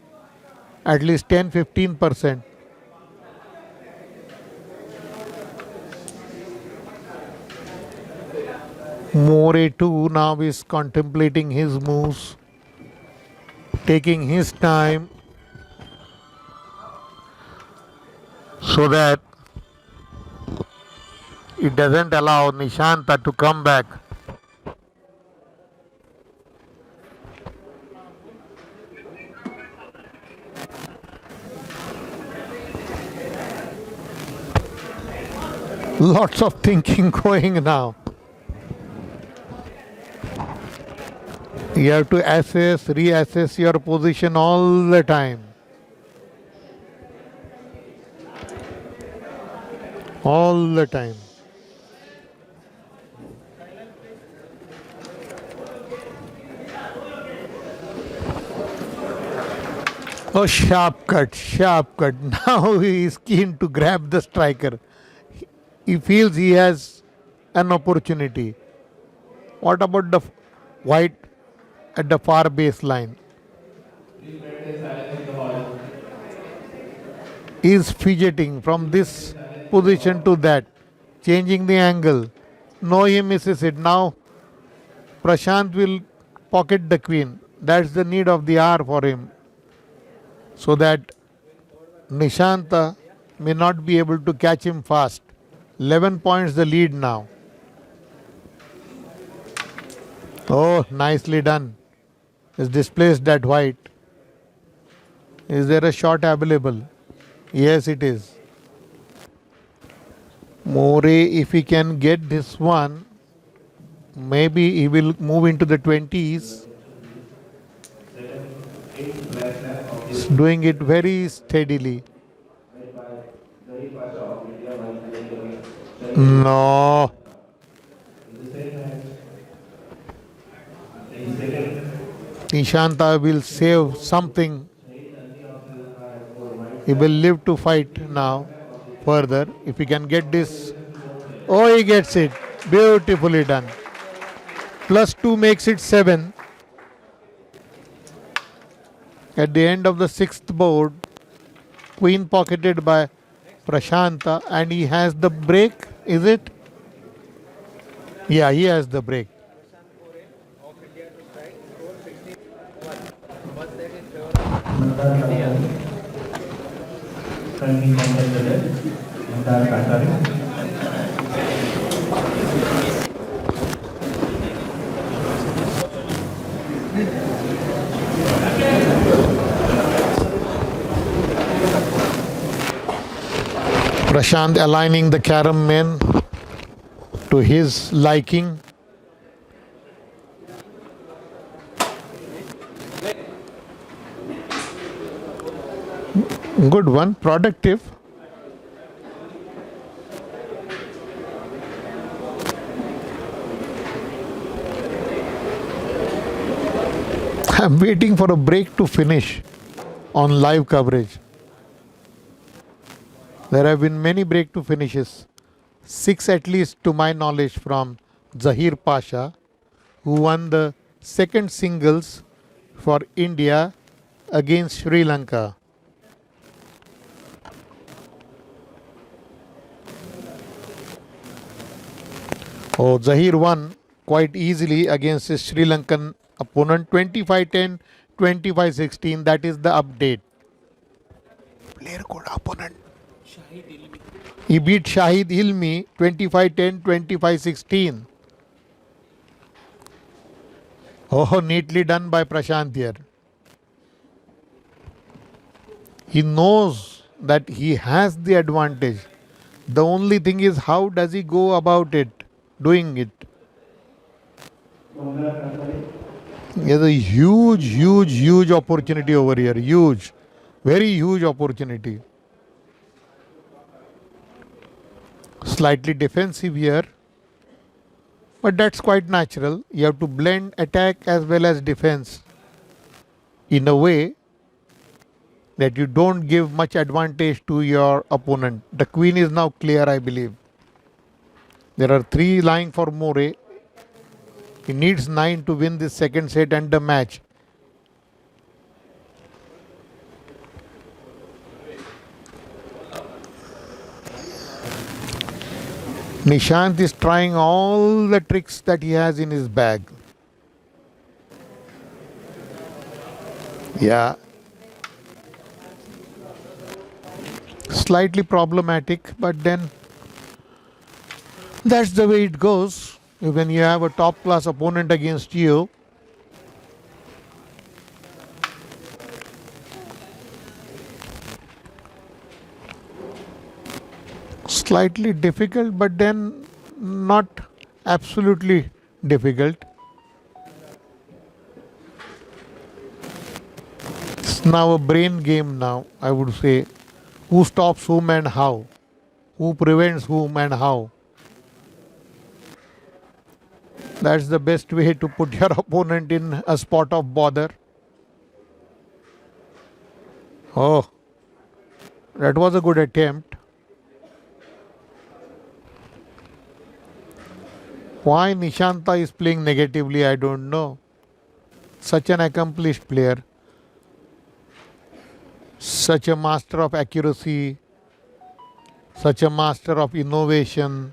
at least 10-15%. More too now is contemplating his moves, taking his time so that it doesn't allow Nishantha to come back. Lots of thinking going now. You have to reassess your position all the time. All the time. Oh, sharp cut, sharp cut. Now he is keen to grab the striker. He feels he has an opportunity. What about the white at the far baseline? He is fidgeting from this position to that, changing the angle. No, he misses it. Now Prasant will pocket the queen. That's the need of the hour for him. So that Nishantha may not be able to catch him fast. 11 points the lead now. Oh, nicely done. Has displaced that white. Is there a shot available? Yes, it is. More, if he can get this one, maybe he will move into the 20s. He's doing it very steadily. No. Nishantha will save something. He will live to fight now further. If he can get this. Oh, he gets it. Beautifully done. +2 makes it 7. At the end of the 6th board, queen pocketed by Prashanta, and he has the break, is it? Yeah, he has the break. Friendly contender, Nishantha Carrom. Prashant aligning the Carrom men to his liking. Good one, productive. I'm waiting for a break to finish on live coverage. There have been many break to finishes, 6 at least to my knowledge from Zahir Pasha, who won the second singles for India against Sri Lanka. Oh, Zahir won quite easily against his Sri Lankan opponent 25-10, 25-16. That is the update. Player code opponent. He beat Shahid Ilmi 25-10, 25-16. Oh, neatly done by Prashant here. He knows that he has the advantage. The only thing is, how does he go about it, doing it? He has a huge opportunity over here. Huge. Very huge opportunity. Slightly defensive here. But that's quite natural. You have to blend attack as well as defense in a way that you don't give much advantage to your opponent. The queen is now clear, I believe. There are 3 lying for More. He needs 9 to win this second set and the match. Nishant is trying all the tricks that he has in his bag. Yeah. Slightly problematic, but then that's the way it goes. When you have a top class opponent against you, slightly difficult, but then not absolutely difficult. It's now a brain game now, I would say. Who stops whom and how? Who prevents whom and how? That's the best way to put your opponent in a spot of bother. Oh, that was a good attempt. Why Nishantha is playing negatively, I don't know. Such an accomplished player. Such a master of accuracy. Such a master of innovation.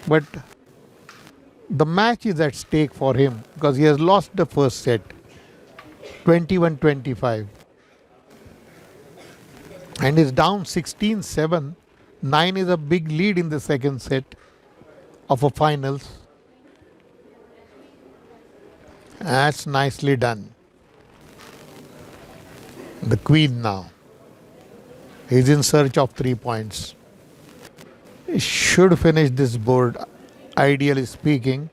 But the match is at stake for him because he has lost the first set 21-25 and is down 16-7. 9 is a big lead in the second set of a finals. That's nicely done. The queen now. He's in search of 3 points. He should finish this board, ideally speaking.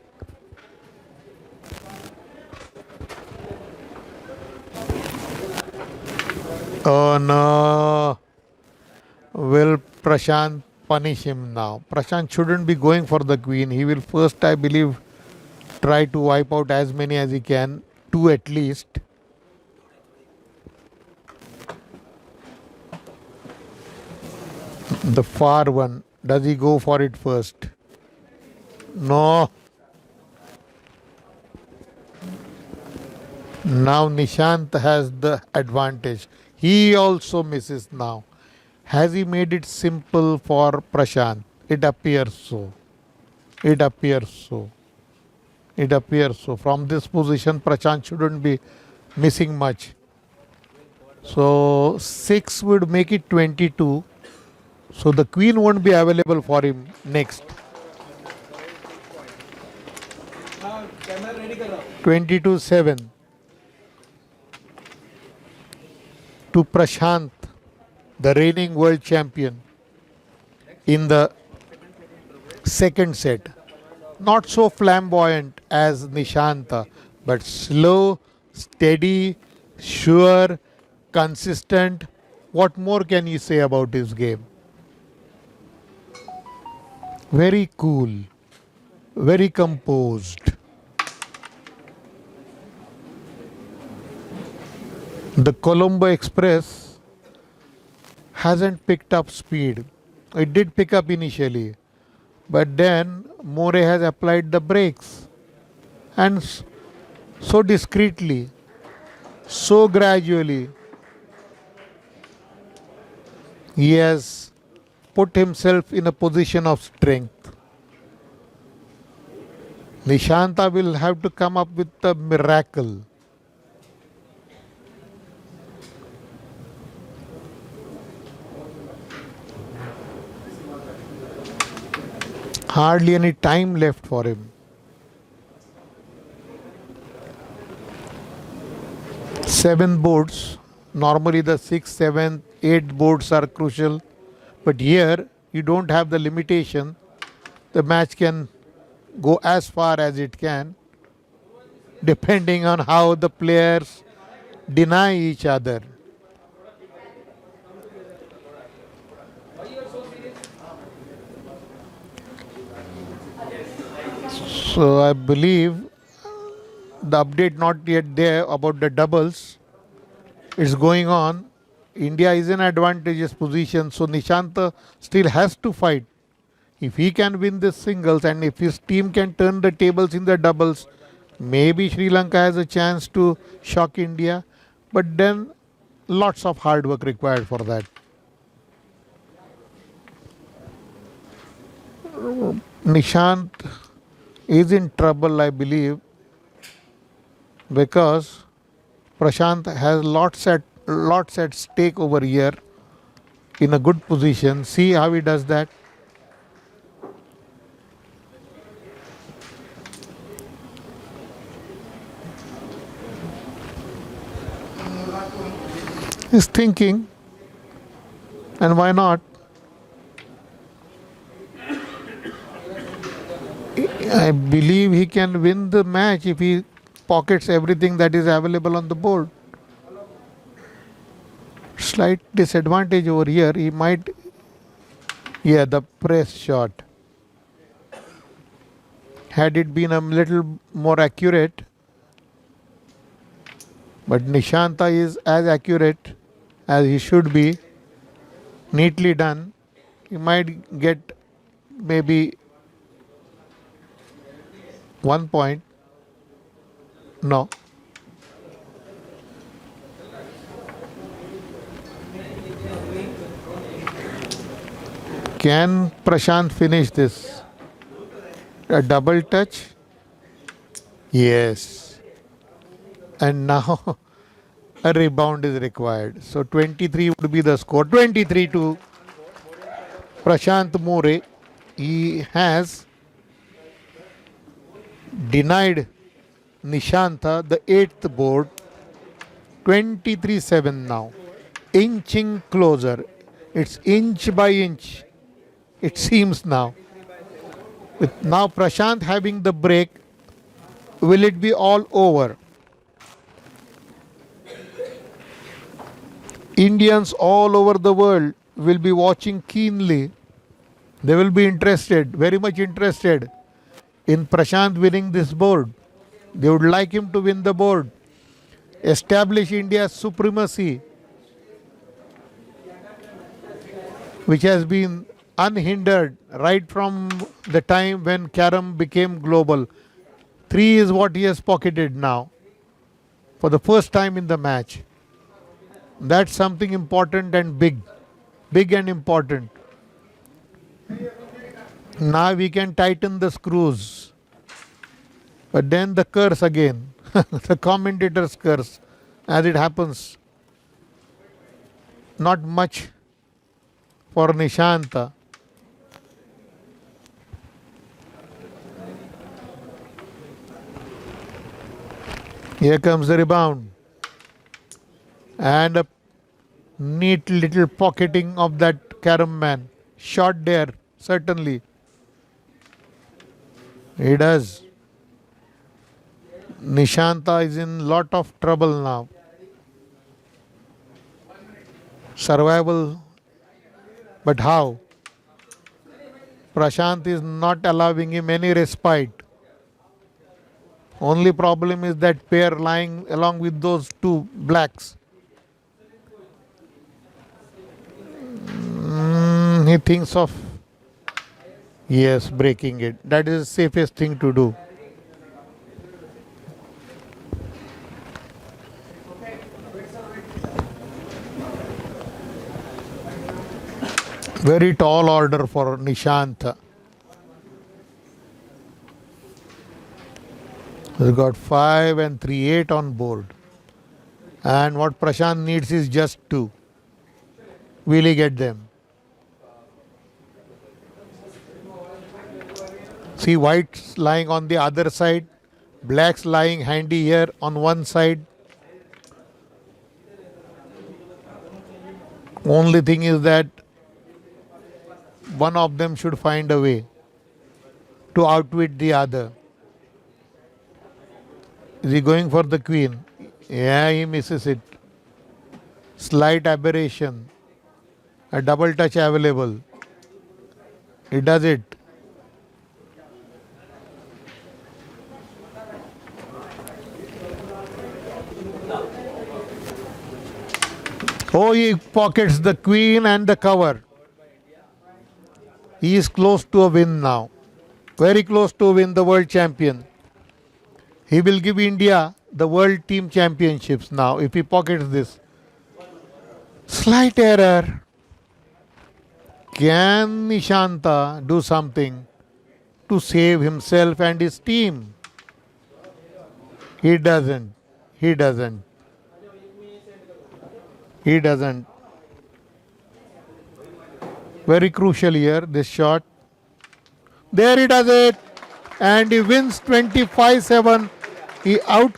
Oh no. Will Prashant punish him now? Prashant shouldn't be going for the queen. He will first, I believe, try to wipe out as many as he can. 2 at least. The far one. Does he go for it first? No. Now Nishant has the advantage. He also misses now. Has he made it simple for Prashant? It appears so. It appears so. It appears so. From this position, Prashant shouldn't be missing much. So 6 would make it 22. So the queen won't be available for him next. 22-7 to Prashant, the reigning world champion, in the second set. Not so flamboyant as Nishantha, but slow, steady, sure, consistent. What more can you say about his game? Very cool, very composed. The Colombo Express hasn't picked up speed. It did pick up initially, but then More has applied the brakes, and so discreetly, so gradually, he has put himself in a position of strength. Nishantha will have to come up with a miracle. Hardly any time left for him. 7 boards. Normally the 6, 7, 8 boards are crucial. But here you don't have the limitation. The match can go as far as it can, depending on how the players deny each other. So I believe the update not yet there about the doubles. It's going on. India is in advantageous position, so Nishantha still has to fight. If he can win this singles and if his team can turn the tables in the doubles, maybe Sri Lanka has a chance to shock India. But then lots of hard work required for that. Nishant is in trouble, I believe, because Prashant has lots at stake over here in a good position. See how he does that. He's thinking, and why not? I believe he can win the match if he pockets everything that is available on the board. Slight disadvantage over here. He might, yeah, the press shot. Had it been a little more accurate, but Nishantha is as accurate as he should be. Neatly done. He might get maybe 1 point. No. Can Prashant finish this? A double touch? Yes. And now a rebound is required. So 23 would be the score. 23 to Prashant More. He has denied Nishantha the 8th board. 23-7 now. Inching closer. It's inch by inch. It seems now. With now Prashant having the break, will it be all over? Indians all over the world will be watching keenly. They will be interested, very much interested in Prashant winning this board. They would like him to win the board, establish India's supremacy, which has been unhindered right from the time when Carrom became global. 3 is what he has pocketed now for the first time in the match. That's something important and big and important. Now we can tighten the screws. But then the curse again, the commentator's curse. as it happens. Not much for Nishantha. Here comes the rebound. And a neat little pocketing of that Carrom man. Shot there, certainly. He does. Nishantha is in lot of trouble now. Survival, but how? Prasant is not allowing him any respite. Only problem is that pair lying along with those two blacks. He thinks of, yes, breaking it. That is the safest thing to do. Very tall order for Nishantha. He's got 5 and 3-8 on board. And what Prasant needs is just 2. Will he get them? See, whites lying on the other side, blacks lying handy here on one side. Only thing is that one of them should find a way to outwit the other. Is he going for the queen? Yeah, he misses it. Slight aberration. A double touch available. He does it. Oh, he pockets the queen and the cover. He is close to a win now. Very close to win the world champion. He will give India the world team championships now if he pockets this. Slight error. Can Nishantha do something to save himself and his team? He doesn't. He doesn't. He doesn't. Very crucial here, this shot. There he does it. And he wins 25-7. He out